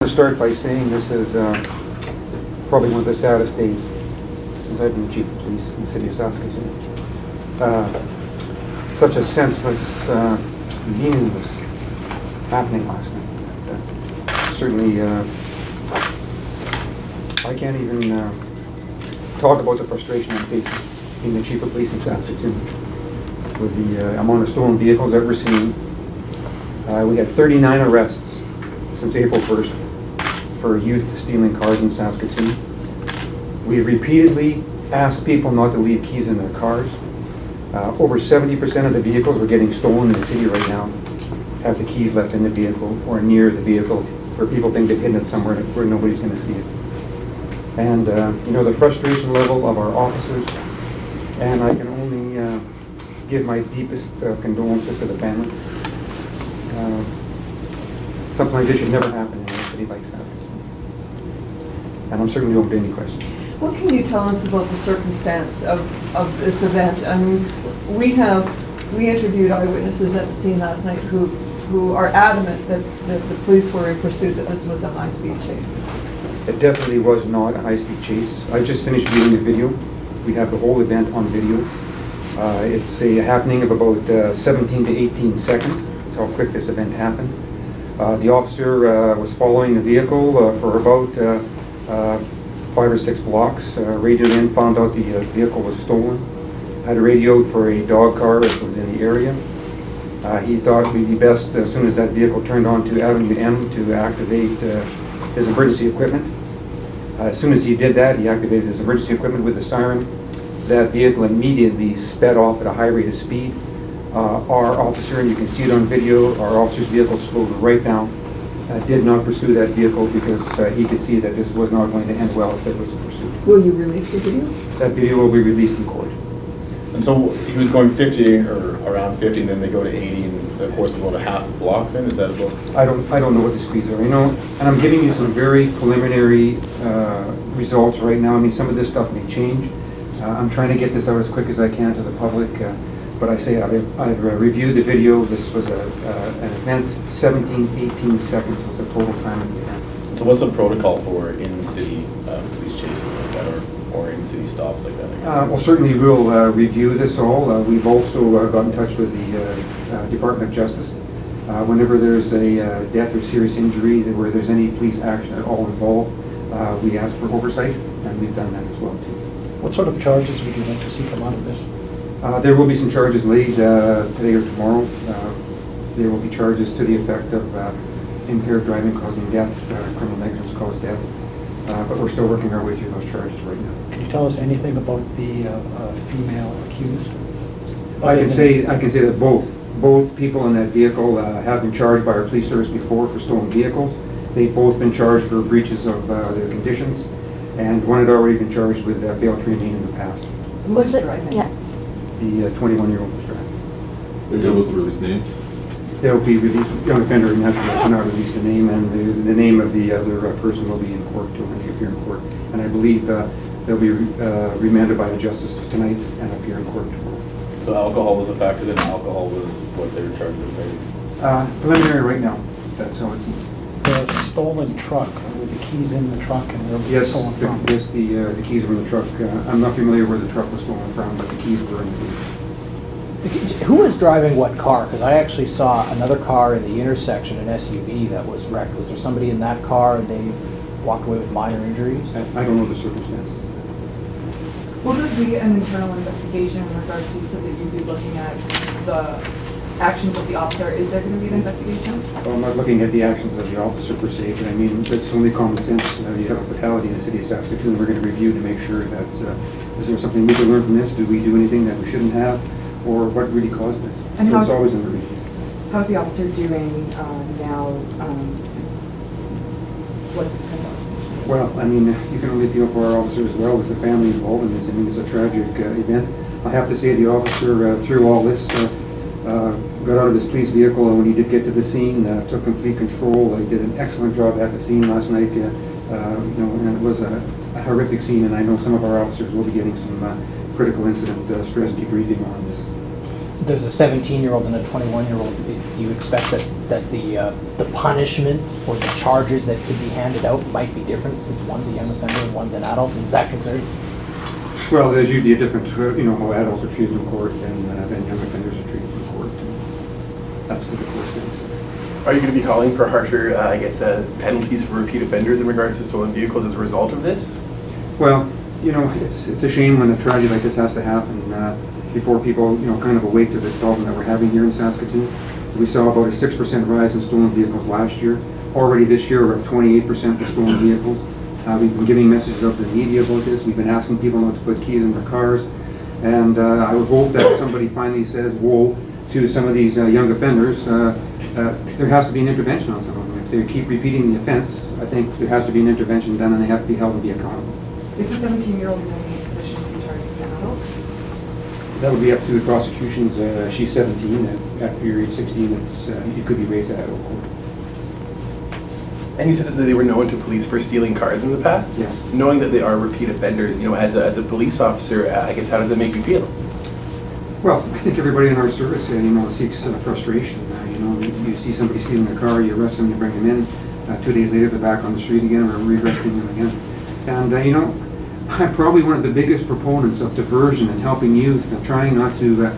to start by saying this is probably one of the saddest days since I've been the Chief of Police in the city of Saskatoon. Such a senseless, meaningless happening last night. Certainly, I can't even talk about the frustration I'm facing being the Chief of Police in Saskatoon with the amount of stolen vehicles that we're seeing. We had 39 arrests since April 1st for youth stealing cars in Saskatoon. We repeatedly asked people not to leave keys in their cars. Over 70% of the vehicles we're getting stolen in the city right now have the keys left in the vehicle or near the vehicle where people think they've hidden it somewhere where nobody's going to see it. And the frustration level of our officers, and I can only give my deepest condolences to the family. Something like this should never happen in a city like Saskatoon. And I'm certainly open to any questions. What can you tell us about the circumstance of this event? I mean, we interviewed eyewitnesses at the scene last night who are adamant that the police were in pursuit, that this was a high-speed chase. It definitely was not a high-speed chase. I just finished viewing the video. We have the whole event on video. It's a happening of about 17 to 18 seconds. That's how quick this event happened. The officer was following the vehicle for about 5 or 6 blocks, radioed in, found out the vehicle was stolen, had radioed for a dog car that was in the area. He thought it would be best, as soon as that vehicle turned onto Avenue M, to activate his emergency equipment. As soon as he did that, he activated his emergency equipment with the siren. That vehicle immediately sped off at a high rate of speed. Our officer, and you can see it on video, our officer's vehicle slowed right down. Did not pursue that vehicle because he could see that this was not going to end well if it was a pursuit. Will you release the video? That video will be released in court. And so he was going 50 or around 50, and then they go to 80, and of course about a half a block. Then is that about? I don't know what the speeds are. And I'm giving you some very preliminary results right now. I mean, some of this stuff may change. I'm trying to get this out as quick as I can to the public. But I say I've reviewed the video. This was an event. 17, 18 seconds was the total time of the event. So what's the protocol for in-city police chases like that, or in-city stops like that? Well, certainly we'll review this all. We've also got in touch with the Department of Justice. Whenever there's a death or serious injury, where there's any police action at all involved, we ask for oversight, and we've done that as well too. What sort of charges would you like to see come out of this? There will be some charges laid today or tomorrow. There will be charges to the effect of impaired driving causing death, criminal negligence caused death, but we're still working our way through those charges right now. Can you tell us anything about the female accused? I can say that both people in that vehicle have been charged by our police service before for stolen vehicles. They've both been charged for breaches of their conditions, and one had already been charged with failure to remain in the past. Was it? Yeah. The 21-year-old was driving. They're able to release names? They'll be released, young offender cannot release the name, and the name of the other person will be in court too, when they appear in court. And I believe they'll be remanded by the justice tonight and appear in court tomorrow. So alcohol was a factor, then alcohol was what they were charged with? Preliminary right now, that's how it's. The stolen truck, with the keys in the truck, and where was it stolen from? Yes, the keys were in the truck. I'm not familiar where the truck was stolen from, but the keys were in the vehicle. Who was driving what car? Because I actually saw another car in the intersection, an SUV that was wrecked. Was there somebody in that car and they walked away with minor injuries? I don't know the circumstances. Will there be an internal investigation in regards to, so that you'd be looking at the actions of the officer? Is there going to be an investigation? Well, I'm not looking at the actions of the officer per se, but I mean, it's only common sense. You have a fatality in the city of Saskatoon. We're going to review to make sure that, is there something we can learn from this? Do we do anything that we shouldn't have? Or what really caused this? And so it's always under review. How's the officer doing now? What's his health? Well, I mean, you can only feel for our officer as well as the family involved in this. I mean, it's a tragic event. I have to say the officer, through all this, got out of his police vehicle, and when he did get to the scene, took complete control. He did an excellent job at the scene last night. And it was a horrific scene, and I know some of our officers will be getting some critical incident stress debriefing on this. there's a 17-year-old and a 21-year-old, do you expect that the punishment or the charges that could be handed out might be different since one's a young offender and one's an adult? Is that considered? Well, there's usually a different, how adults are treated in court than young offenders are treated in court. That's the course things. Are you going to be calling for harsher, penalties for repeat offenders in regards to stolen vehicles as a result of this? Well, it's a shame when a tragedy like this has to happen before people, kind of awake to the problem that we're having here in Saskatoon. We saw about a 6% rise in stolen vehicles last year. Already this year, we're at 28% for stolen vehicles. We've been giving messages out to the media about this. We've been asking people not to put keys in their cars. And I would hope that somebody finally says, whoa, to some of these young offenders. There has to be an intervention on some of them. If they keep repeating the offense, I think there has to be an intervention done and they have to be held and be accountable. Is the 17-year-old in any position to be charged as an adult? That would be up to the prosecution's, she's 17, and after you're age 16, it could be raised to adult court. And you said that they were known to police for stealing cars in the past? Yes. Knowing that they are repeat offenders, as a police officer, how does that make you feel? Well, I think everybody in our service, seeks frustration. You see somebody stealing a car, you arrest them, you bring them in. 2 days later, they're back on the street again, or re-arresting them again. And, I'm probably one of the biggest proponents of diversion and helping youth and trying not to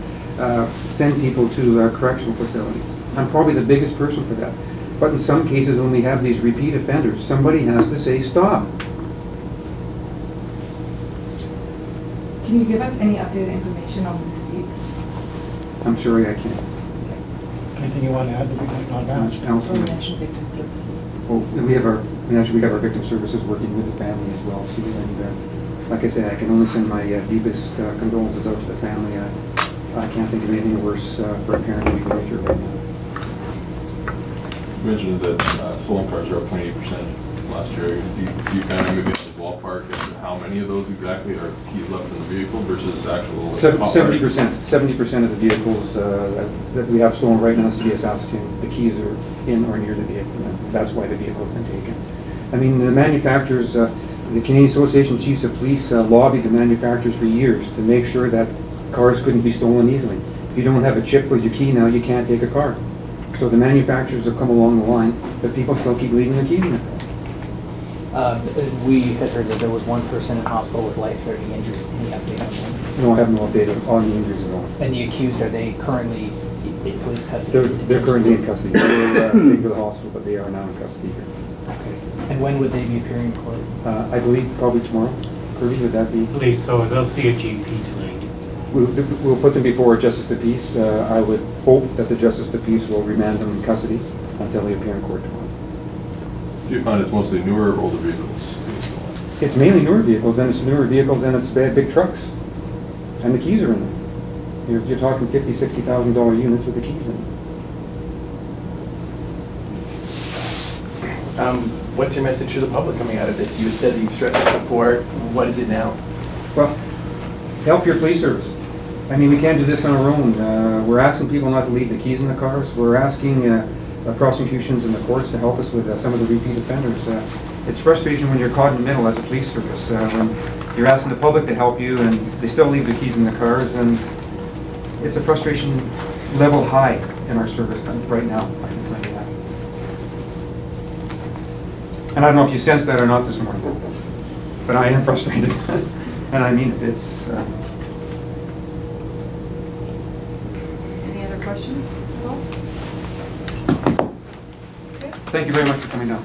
send people to correctional facilities. I'm probably the biggest person for that. But in some cases, when we have these repeat offenders, somebody has to say stop. Can you give us any updated information on the seats? I'm sorry, I can't. Anything you want to add that we might not have asked? Counsel? Or mention victim services. Well, we have our victim services working with the family as well. So, like I said, I can only send my deepest condolences out to the family. I can't think of anything worse for a parent to be going through right now. You mentioned that stolen cars are up 28% last year. Do you kind of maybe have the ballpark as to how many of those exactly are keys left in the vehicle versus actual? 70%. 70% of the vehicles that we have stolen right now in the city of Saskatoon, the keys are in or near the vehicle. And that's why the vehicle's been taken. I mean, the manufacturers, the Canadian Association of Chiefs of Police lobbied the manufacturers for years to make sure that cars couldn't be stolen easily. If you don't have a chip with your key now, you can't take a car. So the manufacturers have come along the line, but people still keep leaving their keys in the car. We had heard that there was one person in hospital with life-threatening injuries. Any update on that? No, I have no update on the injuries at all. And the accused, are they currently in police custody? They're currently in custody. They were taken to the hospital, but they are now in custody here. Okay. And when would they be appearing in court? I believe probably tomorrow. Kirby, would that be? I believe so. They'll see a GP tonight. We'll put them before Justice of the Peace. I would hope that the Justice of the Peace will remand them in custody until they appear in court tomorrow. Do you find it's mostly newer or older vehicles? It's mainly newer vehicles, and it's newer vehicles, and it's big trucks. And the keys are in them. You're talking $50,000, $60,000 units with the keys in them. What's your message to the public coming out of this? You had said that you've stressed it before. What is it now? Well, help your police service. I mean, we can't do this on our own. We're asking people not to leave the keys in the cars. We're asking prosecutions in the courts to help us with some of the repeat offenders. It's frustration when you're caught in the middle as a police service, when you're asking the public to help you and they still leave the keys in the cars, and it's a frustration level high in our service right now, I can tell you that. And I don't know if you sense that or not this morning, but I am frustrated, and I mean it. It's Any other questions at all? Thank you very much for coming down.